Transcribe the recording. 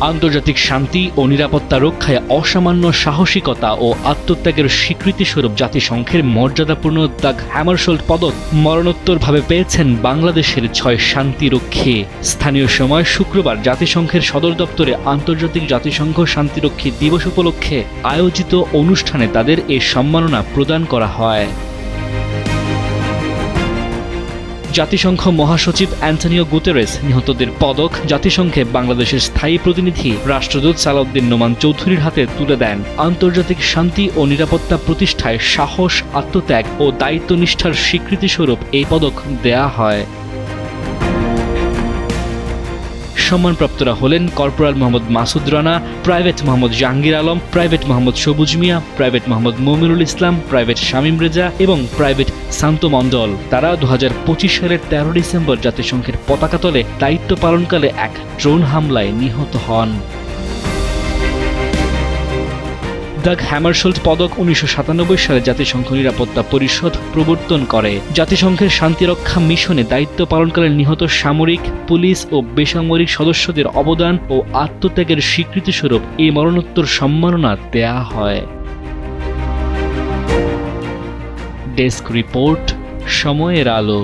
আন্তর্জাতিক শান্তি ও নিরাপত্তা রক্ষায় অসামান্য সাহসিকতা ও আত্মত্যাগের স্বীকৃতিস্বরূপ জাতিসংঘের মর্যাদাপূর্ণ দাগ হ্যামারশোল্ড পদক মরণোত্তরভাবে পেয়েছেন বাংলাদেশের 6 শান্তিরক্ষী। স্থানীয় সময় শুক্রবার জাতিসংঘের সদর দপ্তরে আন্তর্জাতিক জাতিসংঘ শান্তিরক্ষী দিবস উপলক্ষে আয়োজিত অনুষ্ঠানে তাদের এ সম্মাননা প্রদান করা হয়। জাতিসংঘ মহাসচিব অ্যান্টনিও গুতেরেস নিহতদের পদক জাতিসংঘে বাংলাদেশের স্থায়ী প্রতিনিধি রাষ্ট্রদূত সালাউদ্দিন নোমান চৌধুরীর হাতে তুলে দেন। আন্তর্জাতিক শান্তি ও নিরাপত্তা প্রতিষ্ঠায় সাহস, আত্মত্যাগ ও দায়িত্বনিষ্ঠার স্বীকৃতিস্বরূপ এই পদক দেয়া হয়। সম্মানপ্রাপ্তরা হলেন corporal Mohammad Masud Rana, private Mohammad Jahangir Alam, private Mohammad সবুজ মিয়া, প্রাইভেট মোহাম্মদ মমিনুল ইসলাম, প্রাইভেট শামীম রেজা এবং প্রাইভেট শান্ত মণ্ডল। তারা 2025 সালের 13 ডিসেম্বর জাতিসংঘের পতাকা তলে দায়িত্ব পালনকালে এক ড্রোন হামলায় নিহত হন। দাগ হ্যামারশোল্ড পদক 1997 সালে জাতিসংঘ নিরাপত্তা পরিষদ প্রবর্তন করে। জাতিসংঘের শান্তিরক্ষা মিশনে দায়িত্ব পালনকালে নিহত সামরিক, পুলিশ ও বেসামরিক সদস্যদের অবদান ও আত্মত্যাগের স্বীকৃতিস্বরূপ এই মরণোত্তর সম্মাননা দেয়া হয়। ডেস্ক রিপোর্ট, সময়ের আলো।